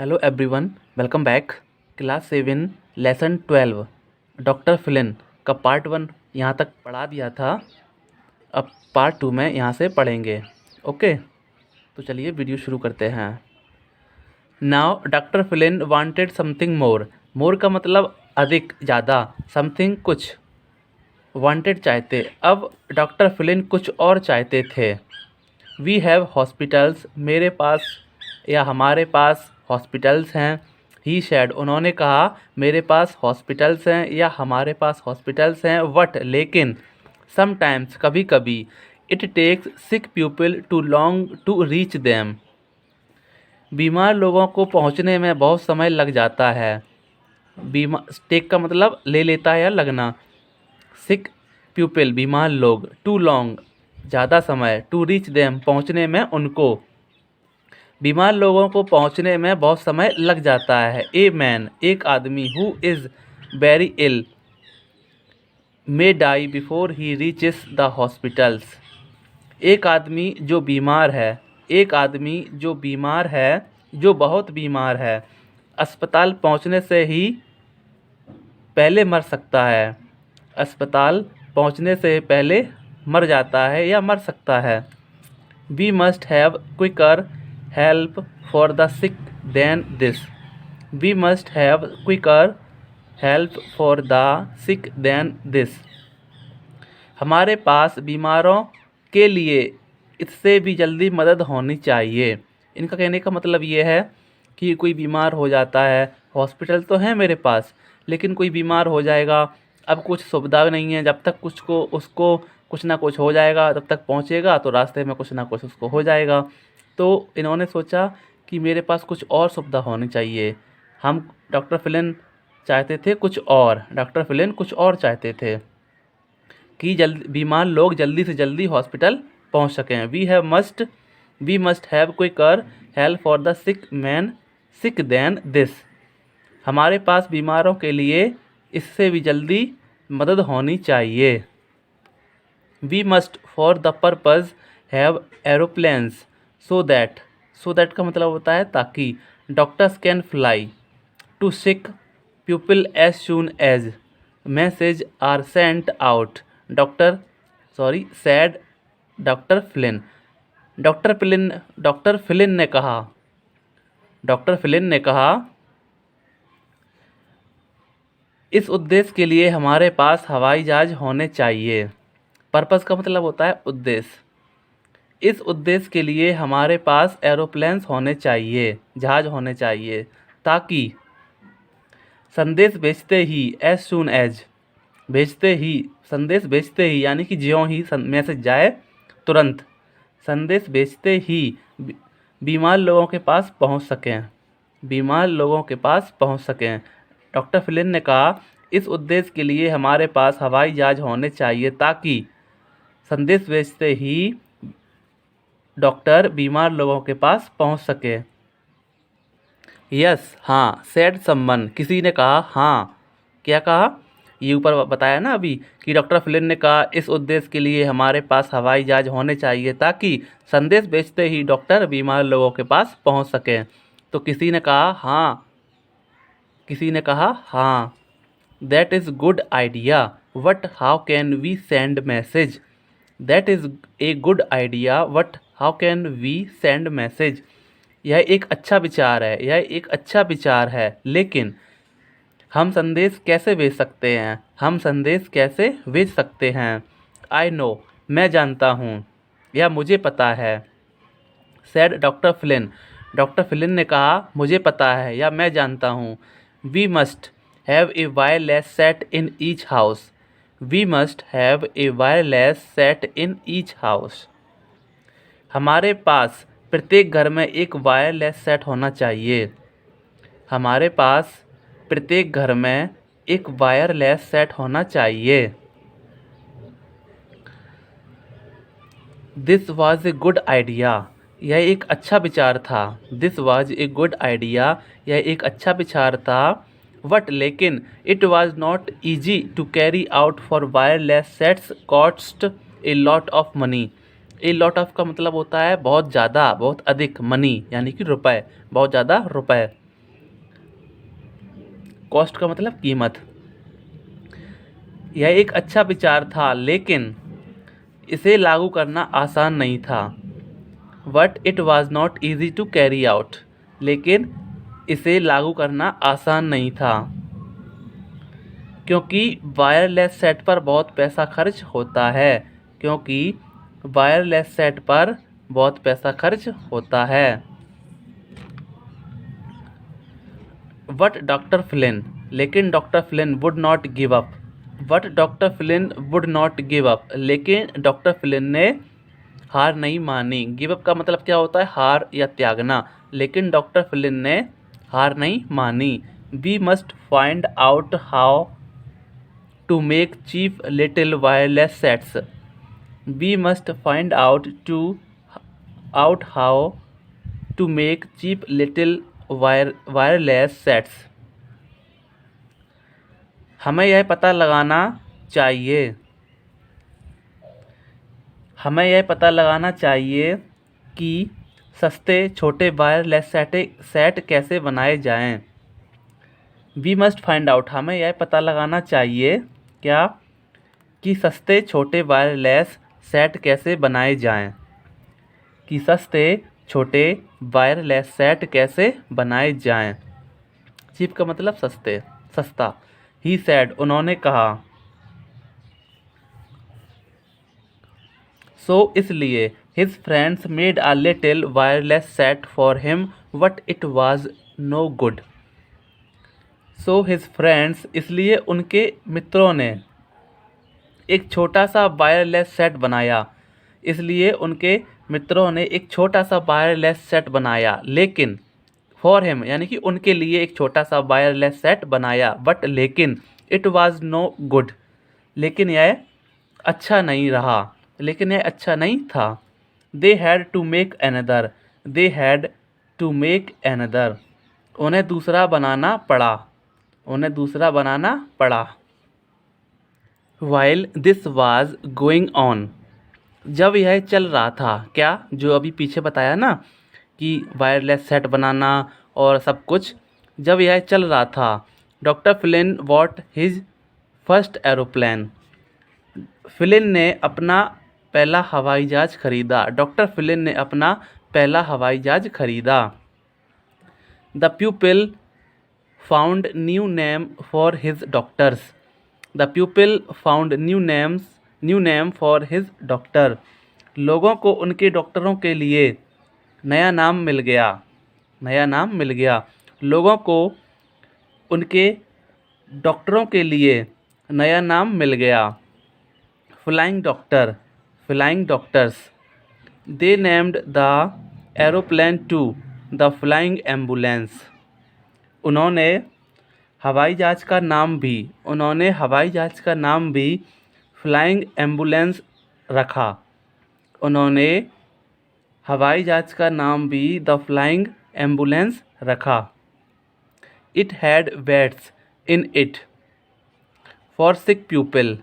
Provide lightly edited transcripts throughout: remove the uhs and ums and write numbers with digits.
Hello everyone, welcome back. Class 7 lesson 12 doctor Filin का part 1 यहाँ तक पढ़ा दिया था। अब पार्ट 2 में यहाँ से पढ़ेंगे। ओके, तो चलिए वीडियो शुरू करते हैं। Now doctor फिलिन wanted something more. मोर का मतलब अधिक, ज़्यादा, समथिंग कुछ, वांटेड चाहते। अब डॉक्टर फिलिन कुछ और चाहते थे। वी हैव हॉस्पिटल्स, मेरे पास या हमारे पास हॉस्पिटल्स हैं। ही शेड, उन्होंने कहा मेरे पास हॉस्पिटल्स हैं या हमारे पास हॉस्पिटल्स हैं। वट, लेकिन, समटाइम्स, कभी कभी, it takes sick people too long to reach them, बीमार लोगों को पहुंचने में बहुत समय लग जाता है। बीमार, टेक का मतलब ले लेता है या लगना। सिक पीपल, बीमार लोग। टू लॉन्ग, ज़्यादा समय। टू रीच देम, पहुंचने में उनको। बीमार लोगों को पहुंचने में बहुत समय लग जाता है। ए मैन, एक आदमी। Who is very ill may die before he reaches the hospitals, एक आदमी जो बीमार है। एक आदमी जो बीमार है, जो बहुत बीमार है, अस्पताल पहुंचने से ही पहले मर सकता है। अस्पताल पहुंचने से पहले मर जाता है या मर सकता है। We must have quicker help for the sick than this, we must have quicker help for the sick than this, हमारे पास बीमारों के लिए इससे भी जल्दी मदद होनी चाहिए। इनका कहने का मतलब ये है कि कोई बीमार हो जाता है, हॉस्पिटल तो है मेरे पास, लेकिन कोई बीमार हो जाएगा, अब कुछ सुविधा नहीं है, जब तक उसको कुछ ना कुछ हो जाएगा, तब तक पहुंचेगा तो रास्ते में कुछ ना कुछ उसको हो जाएगा। तो इन्होंने सोचा कि मेरे पास कुछ और सुविधा होनी चाहिए। हम डॉक्टर फिलिन चाहते थे कुछ और, डॉक्टर फिलिन कुछ और चाहते थे कि बीमार लोग जल्दी से जल्दी हॉस्पिटल पहुंच सकें। We must have quicker help for the sick man sick than this, हमारे पास बीमारों के लिए इससे भी जल्दी मदद होनी चाहिए। We must for the purpose have aeroplanes so that का मतलब होता है ताकि, doctors can fly to sick people as soon as message are sent out, said doctor फिलिन। Doctor फिलिन ने कहा इस उद्देश्य के लिए हमारे पास हवाई जहाज होने चाहिए। पर्पस का मतलब होता है उद्देश्य। इस उद्देश्य के लिए हमारे पास एरोप्लेन्स होने चाहिए, जहाज होने चाहिए, ताकि संदेश भेजते ही, एज सून एज, भेजते ही, संदेश भेजते ही यानी कि ज्यों ही मैसेज जाए तुरंत, संदेश भेजते ही बीमार लोगों के पास पहुंच सकें, बीमार लोगों के पास पहुंच सकें। डॉक्टर फिलिन ने कहा इस उद्देश्य के लिए हमारे पास हवाई जहाज होने चाहिए ताकि संदेश भेजते ही डॉक्टर बीमार लोगों के पास पहुंच सके। यस, हाँ, सेड समवन, किसी ने कहा। हाँ, क्या कहा, ये ऊपर बताया ना अभी कि डॉक्टर फिलिन ने कहा इस उद्देश्य के लिए हमारे पास हवाई जहाज होने चाहिए ताकि संदेश भेजते ही डॉक्टर बीमार लोगों के पास पहुंच सकें। तो किसी ने कहा हाँ, किसी ने कहा हाँ। That is good idea, but how can we send message, that is a good idea, but how can we send message, यह एक अच्छा विचार है, यह एक अच्छा विचार है, लेकिन हम संदेश कैसे भेज सकते हैं, हम संदेश कैसे भेज सकते हैं। आई नो, मैं जानता हूँ, या मुझे पता है। सैड डॉक्टर फिलिन, डॉक्टर फिलिन ने कहा मुझे पता है या मैं जानता हूँ। We must have a wireless set in each house, we must have a wireless set in each house, हमारे पास प्रत्येक घर में एक वायरलेस सेट होना चाहिए, हमारे पास प्रत्येक घर में एक वायरलेस सेट होना चाहिए। This was a good idea, यह एक अच्छा विचार था। This was a good idea, यह एक अच्छा विचार था। वट, लेकिन, it was not easy to carry out for wireless sets cost a lot of money, a lot of का मतलब होता है बहुत ज़्यादा, बहुत अधिक, मनी यानी कि रुपए, बहुत ज़्यादा रुपए। कॉस्ट का मतलब कीमत। यह एक अच्छा विचार था लेकिन इसे लागू करना आसान नहीं था। But it was not easy to carry out, लेकिन इसे लागू करना आसान नहीं था क्योंकि वायरलेस सेट पर बहुत पैसा खर्च होता है। क्योंकि वायरलेस सेट पर बहुत पैसा खर्च होता है। बट डॉक्टर फ्लिन, लेकिन doctor Flint would not give up. But doctor Flint would not give up, लेकिन डॉक्टर फ्लिन ने हार नहीं मानी। गिव अप का मतलब क्या होता है? हार या त्यागना। लेकिन डॉक्टर फ्लिन ने हार नहीं मानी। We must find out how to make cheap little wireless sets. We must find out how to make cheap little wireless sets. हमें यह पता लगाना चाहिए कि सस्ते छोटे वायरलेस सेट कैसे बनाए जाएं। वी मस्ट फाइंड आउट, हमें यह पता लगाना चाहिए क्या कि सस्ते छोटे वायरलेस सेट कैसे बनाए जाएं। कि सस्ते छोटे वायरलेस सेट कैसे बनाए जाएं। चीप का मतलब सस्ता। ही सैड, उन्होंने कहा। सो इसलिए his friends made a little wireless set for him but it was no good. So his friends, इसलिए उनके मित्रों ने एक छोटा सा वायरलेस सेट बनाया। इसलिए उनके मित्रों ने एक छोटा सा वायरलेस सेट बनाया, लेकिन फॉर हिम यानी कि उनके लिए एक छोटा सा वायरलेस सेट बनाया। बट लेकिन इट वाज नो गुड, लेकिन यह अच्छा नहीं रहा, लेकिन यह अच्छा नहीं था। They had to make another, they had to make another, उन्हें दूसरा बनाना पड़ा, उन्हें दूसरा बनाना पड़ा। While this was going on, जब यह चल रहा था। क्या? जो अभी पीछे बताया ना कि वायरलेस सेट बनाना और सब कुछ, जब यह चल रहा था, doctor Flint bot his first aeroplane, Flint ने अपना पहला हवाई जहाज खरीदा। डॉक्टर फ्लिन ने अपना पहला हवाई जहाज खरीदा। The प्यूपिल found new name for his doctors, the प्यूपिल found new name for his doctor, लोगों को उनके डॉक्टरों के लिए नया नाम मिल गया, नया नाम मिल गया। लोगों को उनके डॉक्टरों के लिए नया नाम मिल गया। Flying doctor, flying doctors, they named the aeroplane to the flying ambulance, उन्होंने हवाई जहाज का नाम भी फ्लाइंग एम्बुलेंस रखा। उन्होंने हवाई जहाज का नाम भी द फ्लाइंग एम्बुलेंस रखा। It had beds in it for sick people,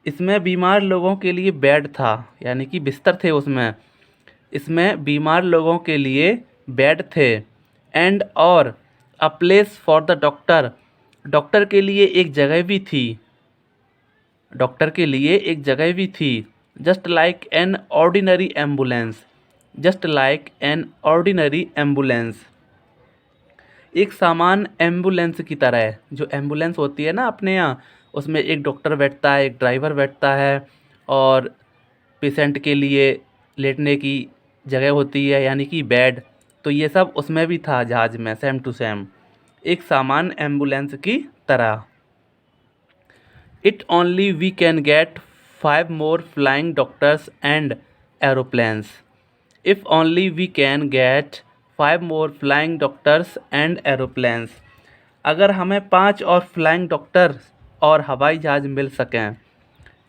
इसमें बीमार लोगों के लिए बेड था, यानी कि बिस्तर थे उसमें। इसमें बीमार लोगों के लिए बेड थे। एंड और a place for the doctor, doctor के लिए एक जगह भी थी, डॉक्टर के लिए एक जगह भी थी। Just like an ordinary ambulance, just like an ordinary ambulance, एक सामान एम्बुलेंस की तरह। जो एम्बुलेंस होती है ना अपने यहाँ, उसमें एक डॉक्टर बैठता है, एक ड्राइवर बैठता है और पेशेंट के लिए लेटने की जगह होती है, यानी कि बेड। तो ये सब उसमें भी था जहाज में, सेम टू सेम, एक सामान एम्बुलेंस की तरह। It only we can get 5 more flying doctors and aeroplanes. If only we can get 5 more flying doctors and aeroplanes. अगर हमें 5 और फ्लाइंग डॉक्टर्स और हवाई जहाज मिल सकें,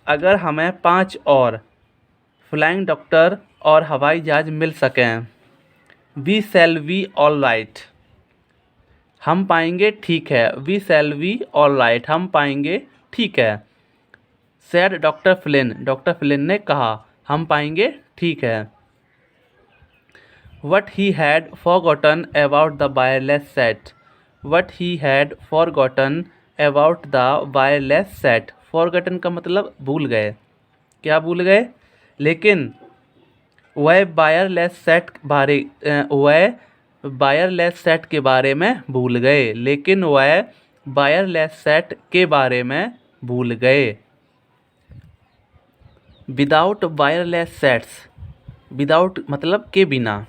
अगर हमें 5 और फ्लाइंग डॉक्टर और हवाई जहाज मिल सकें। We shall we all right, हम पाएंगे ठीक है। We shall we all right, हम पाएंगे ठीक है। Said doctor Flynn, doctor Flynn ने कहा, हम पाएंगे ठीक है। What he had forgotten about the wireless set, what he had forgotten about the wireless set. Forgotten का मतलब भूल गए। क्या भूल गए? लेकिन वह वायरलेस सेट के बारे में भूल गए। लेकिन वह वायरलेस सेट के बारे में भूल गए। विदाउट वायरलेस सेट्स, विदाउट मतलब के बिना,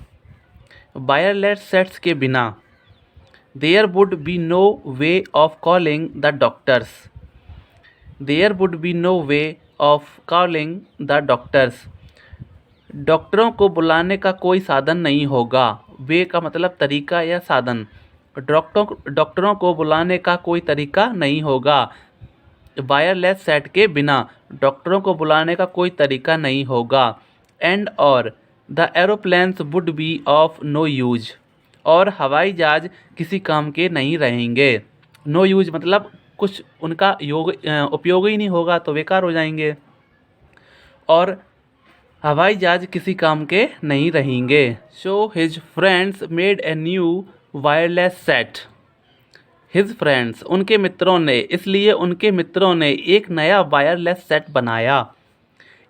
वायरलेस सेट्स के बिना there would be no way of calling the doctors. There would be no way of calling the doctors. डॉक्टरों को बुलाने का कोई साधन नहीं होगा। वे का मतलब तरीका या साधन। डॉक्टरों को बुलाने का कोई तरीका नहीं होगा। वायरलेस सेट के बिना डॉक्टरों को बुलाने का कोई तरीका नहीं होगा। एंड और the aeroplanes would be of no use. और हवाई जहाज किसी काम के नहीं रहेंगे। नो यूज मतलब कुछ उनका उपयोग ही नहीं होगा, तो बेकार हो जाएंगे। और हवाई जहाज किसी काम के नहीं रहेंगे। सो his friends made a new wireless set. His friends उनके मित्रों ने, इसलिए उनके मित्रों ने एक नया वायरलेस सेट बनाया।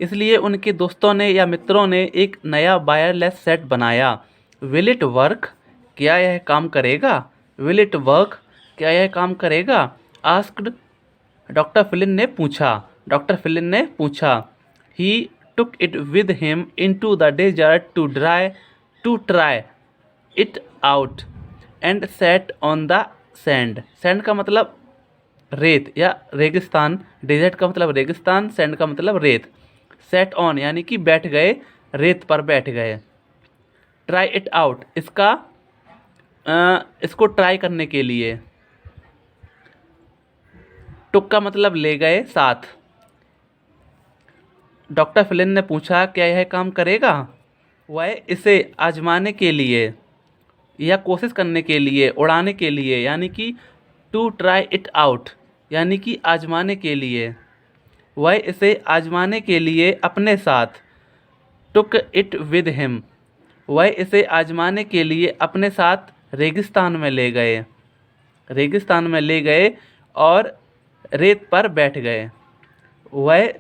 इसलिए उनके दोस्तों ने या मित्रों ने एक नया वायरलेस सेट बनाया। Will it work? क्या यह काम करेगा? Will it work? क्या यह काम करेगा? आस्क्ड डॉक्टर फिलिन ने पूछा। डॉक्टर फिलिन ने पूछा। ही took it with him into the desert to try it out and sat on the sand। sand का मतलब रेत या रेगिस्तान, डेजर्ट का मतलब रेगिस्तान, सैंड का मतलब रेत। सेट ऑन यानी कि बैठ गए, रेत पर बैठ गए। ट्राई इट आउट इसको ट्राई करने के लिए। टुक का मतलब ले गए, साथ। डॉक्टर फिलिन ने पूछा क्या यह काम करेगा? वह इसे आजमाने के लिए या कोशिश करने के लिए, उड़ाने के लिए, यानी कि टू ट्राई इट आउट यानी कि आजमाने के लिए। वह इसे आजमाने के लिए अपने साथ, टुक इट विद हिम, वह इसे आजमाने के लिए अपने साथ रेगिस्तान में ले गए। रेगिस्तान में ले गए और रेत पर बैठ गए। वह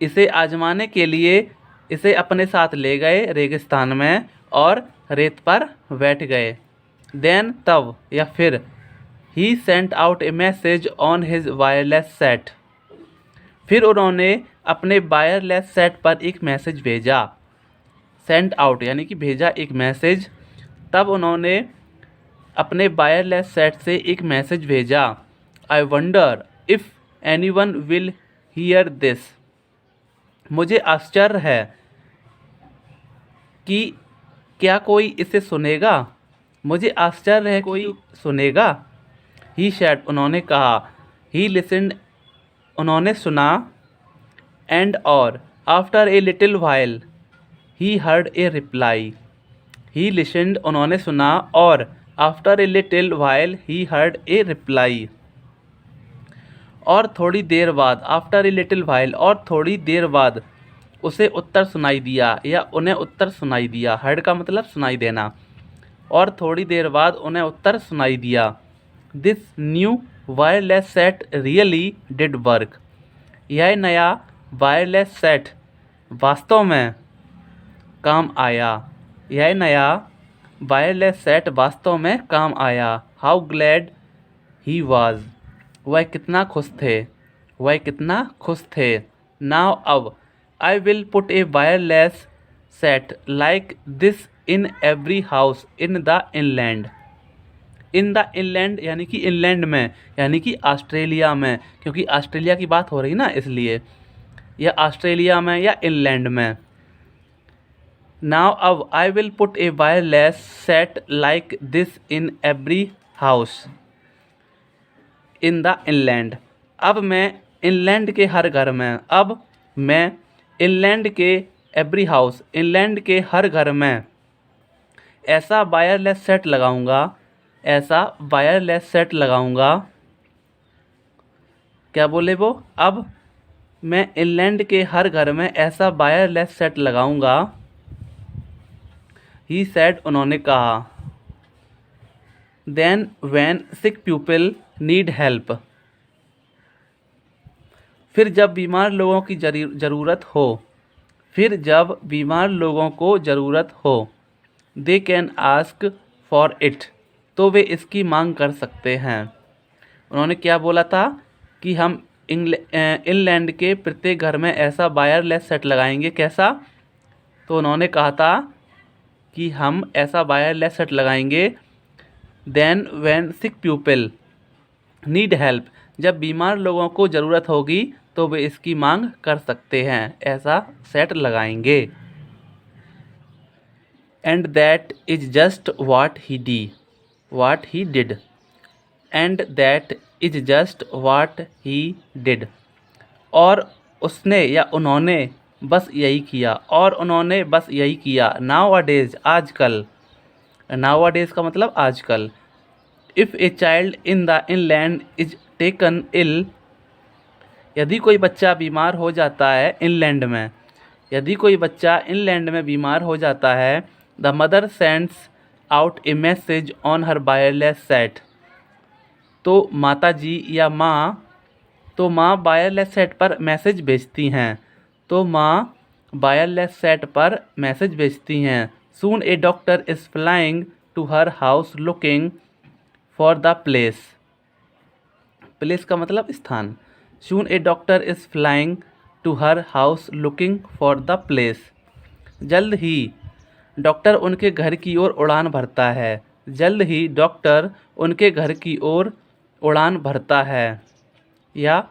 इसे आजमाने के लिए इसे अपने साथ ले गए रेगिस्तान में और रेत पर बैठ गए। देन तब या फिर he sent out a message on his wireless set. फिर उन्होंने अपने वायरलेस सेट पर एक मैसेज भेजा। सेंट आउट यानी कि भेजा एक मैसेज। तब उन्होंने अपने वायरलेस सेट से एक मैसेज भेजा। I wonder if anyone will hear this. मुझे आश्चर्य है कि क्या कोई इसे सुनेगा। मुझे आश्चर्य है कोई सुनेगा। ही सैड उन्होंने कहा। ही लिसन्ड उन्होंने सुना। एंड और after a little while he heard a reply. He listened उन्होंने सुना और after a little while he heard a reply. और थोड़ी देर बाद, आफ्टर ए लिटिल व्हाइल और थोड़ी देर बाद उसे उत्तर सुनाई दिया या उन्हें उत्तर सुनाई दिया। हर्ड का मतलब सुनाई देना। और थोड़ी देर बाद उन्हें उत्तर सुनाई दिया। This new wireless set really did work. यह नया वायरलेस सेट वास्तव में काम आया। यह नया वायरलेस सेट वास्तव में काम आया। How glad he was. वह कितना खुश थे। वह कितना खुश थे। नाउ अब I will put A wireless set like this in every house in the inland. In the inland यानी कि इनलैंड में, यानी कि ऑस्ट्रेलिया में, क्योंकि ऑस्ट्रेलिया की बात हो रही ना इसलिए, या ऑस्ट्रेलिया में या इनलैंड में। नाउ अब I will put A wireless set like this in every house in the inland. अब मैं इनलैंड के हर घर में, अब मैं इनलैंड के एवरी हाउस, इनलैंड के हर घर में ऐसा वायरलेस सेट लगाऊंगा, ऐसा वायरलेस सेट लगाऊंगा। क्या बोले वो? अब मैं इनलैंड के हर घर में ऐसा वायरलेस सेट लगाऊंगा। ही सेड उन्होंने कहा। Then when sick people need help, फिर जब बीमार लोगों की ज़रूरत हो, फिर जब बीमार लोगों को ज़रूरत हो, they can ask for it, तो वे इसकी मांग कर सकते हैं। उन्होंने क्या बोला था कि हम इंग्लैंड के प्रत्येक घर में ऐसा वायरलेस सेट लगाएंगे। कैसा? तो उन्होंने कहा था कि हम ऐसा वायरलेस सेट लगाएंगे then when sick people need help, जब बीमार लोगों को ज़रूरत होगी तो वे इसकी मांग कर सकते हैं, ऐसा सेट लगाएंगे। And that is just what he did, and that is just what he did, और उसने या उन्होंने बस यही किया, और उन्होंने बस यही किया। नाउ अ डेज, आजकल। नाउ अ डेज का मतलब आजकल। If a child in the inland is taken ill, यदि कोई बच्चा बीमार हो जाता है इनलैंड में, यदि कोई बच्चा इनलैंड में बीमार हो जाता है, the mother sends out a message on her wireless set, तो माता जी या माँ, तो माँ वायरलेस सेट पर मैसेज भेजती हैं, तो माँ वायरलेस सेट पर मैसेज भेजती हैं। Soon a doctor is flying to her house looking for the place, place का मतलब स्थान। Soon a doctor is flying to her house looking for the place, जल्द ही डॉक्टर उनके घर की ओर उड़ान भरता है, जल्द ही डॉक्टर उनके घर की ओर उड़ान भरता है, या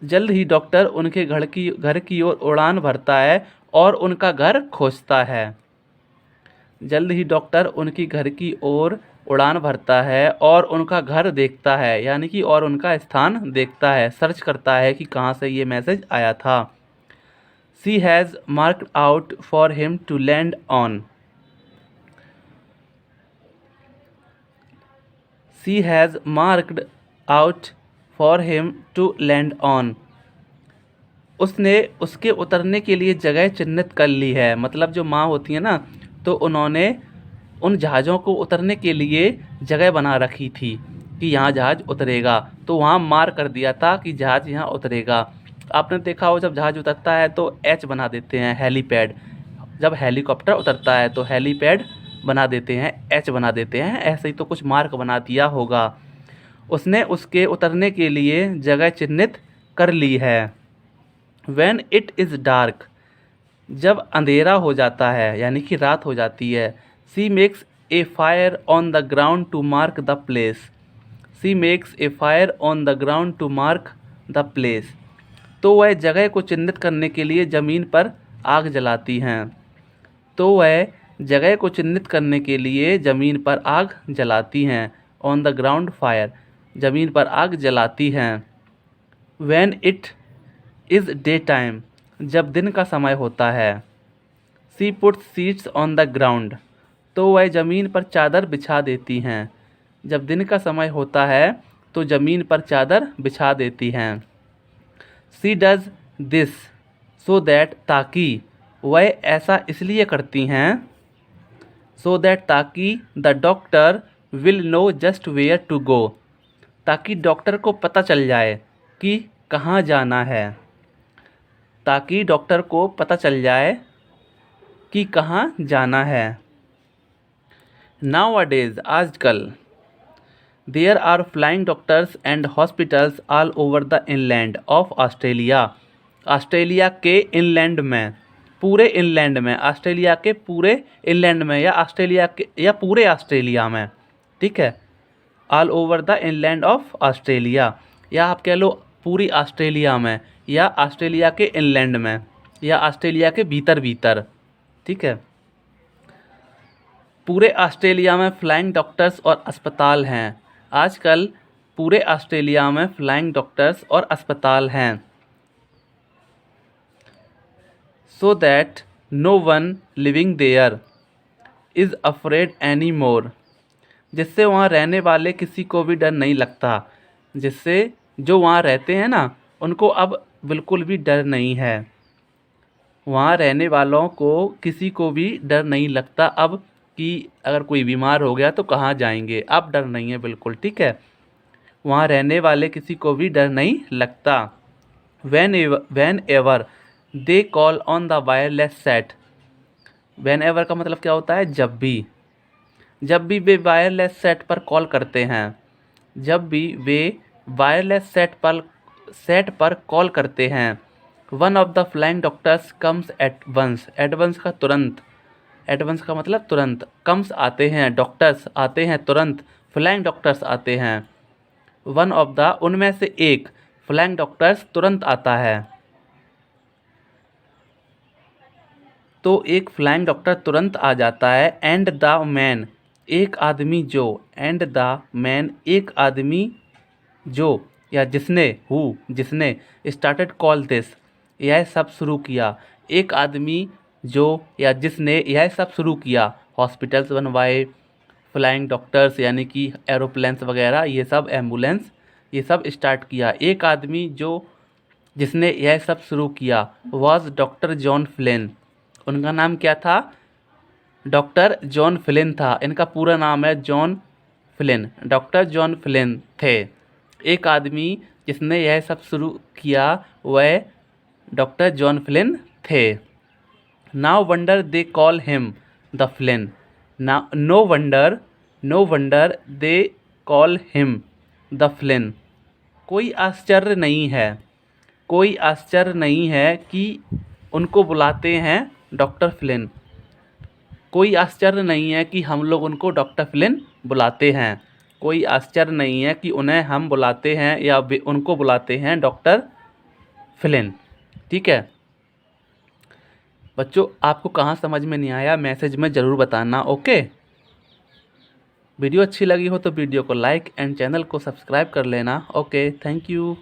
जल्द ही डॉक्टर उनके घर की ओर उड़ान भरता है और उनका घर खोजता है। जल्द ही डॉक्टर उनकी घर की ओर उड़ान भरता है और उनका घर देखता है, यानी कि और उनका स्थान देखता है, सर्च करता है कि कहाँ से ये मैसेज आया था। She has marked out for him to land on, she has marked out for him to land on, उसने उसके उतरने के लिए जगह चिन्हित कर ली है। मतलब जो माँ होती है ना, तो उन्होंने उन जहाज़ों को उतरने के लिए जगह बना रखी थी कि यहाँ जहाज़ उतरेगा, तो वहाँ मार कर दिया था कि जहाज़ यहाँ उतरेगा। आपने देखा हो जब जहाज़ उतरता है तो एच बना देते हैं, हेलीपैड। जब हेलीकॉप्टर उतरता है तो हेलीपैड बना देते हैं, एच बना देते हैं। ऐसे ही तो कुछ मार्क बना दिया होगा। उसने उसके उतरने के लिए जगह चिन्हित कर ली है। When it is dark, जब अंधेरा हो जाता है यानी कि रात हो जाती है, she makes a fire on the ground to mark the place, she makes a fire on the ground to mark the place, तो वह जगह को चिन्हित करने के लिए ज़मीन पर आग जलाती हैं, तो वह जगह को चिन्हित करने के लिए ज़मीन पर आग जलाती हैं। ऑन द ग्राउंड फायर, ज़मीन पर आग जलाती हैं। When it is day time, जब दिन का समय होता है। She puts seats on the ground, तो वह ज़मीन पर चादर बिछा देती हैं। जब दिन का समय होता है तो ज़मीन पर चादर बिछा देती हैं। She does this so that, ताकि, वह ऐसा इसलिए करती हैं, सो दैट ताकि the doctor will know just where to go, ताकि डॉक्टर को पता चल जाए कि कहाँ जाना है, ताकि डॉक्टर को पता चल जाए कि कहाँ जाना है। नाउ अ डेज, आजकल। There are flying doctors and hospitals all over the inland of Australia, Australia के इनलैंड में, पूरे इनलैंड में, ऑस्ट्रेलिया के पूरे इनलैंड में, या ऑस्ट्रेलिया के या पूरे ऑस्ट्रेलिया में, ठीक है। All over the inland of Australia, या आप कह लो पूरी ऑस्ट्रेलिया में, या ऑस्ट्रेलिया के इनलैंड में, या ऑस्ट्रेलिया के भीतर भीतर, ठीक है। पूरे ऑस्ट्रेलिया में फ्लाइंग डॉक्टर्स और अस्पताल हैं। आजकल पूरे ऑस्ट्रेलिया में फ्लाइंग डॉक्टर्स और अस्पताल हैं। So that no one living there is afraid any more, जिससे वहाँ रहने वाले किसी को भी डर नहीं लगता, जिससे जो वहाँ रहते हैं ना उनको अब बिल्कुल भी डर नहीं है। वहाँ रहने वालों को किसी को भी डर नहीं लगता अब कि अगर कोई बीमार हो गया तो कहाँ जाएंगे। अब डर नहीं है बिल्कुल, ठीक है। वहाँ रहने वाले किसी को भी डर नहीं लगता। Whenever they call on the wireless set. Whenever का मतलब क्या होता है? जब भी वे वायरलेस सेट पर कॉल करते हैं, जब भी वे वायरलेस सेट पर कॉल करते हैं, one of the flying doctors comes at once. At once का तुरंत, एट वंस का मतलब तुरंत, कम्स आते हैं, डॉक्टर्स आते हैं तुरंत, फ्लाइंग डॉक्टर्स आते हैं। वन ऑफ द उनमें से एक, फ्लाइंग डॉक्टर्स तुरंत आता है। तो एक फ्लाइंग डॉक्टर तुरंत आ जाता है। एंड द मैन, एक आदमी जो, एंड द मैन एक आदमी जो, या जिसने, जिसने स्टार्टेड कॉल दिस, यह सब शुरू किया। एक आदमी जो या जिसने यह सब शुरू किया, हॉस्पिटल्स बनवाए, फ्लाइंग डॉक्टर्स यानी कि एरोप्लेन्स वगैरह, ये सब एम्बुलेंस, ये सब स्टार्ट किया। एक आदमी जो जिसने यह सब शुरू किया वॉज डॉक्टर जॉन फ्लिन। उनका नाम क्या था? डॉक्टर जॉन फ्लिन था। इनका पूरा नाम है John Flynn, doctor John Flynn थे। एक आदमी जिसने यह सब शुरू किया वह डॉक्टर जॉन फ्लिन थे। Now wonder they call him the Flynn. No wonder they call him the Flynn. कोई आश्चर्य नहीं है, कोई आश्चर्य नहीं है कि उनको बुलाते हैं डॉक्टर फ्लिन। कोई आश्चर्य नहीं है कि हम लोग उनको डॉक्टर फ्लिन बुलाते हैं। कोई आश्चर्य नहीं है कि उन्हें हम बुलाते हैं या उनको बुलाते हैं डॉक्टर फ्लिन, ठीक है। बच्चों, आपको कहाँ समझ में नहीं आया मैसेज में ज़रूर बताना, ओके। वीडियो अच्छी लगी हो तो वीडियो को लाइक एंड चैनल को सब्सक्राइब कर लेना, ओके। Thank you.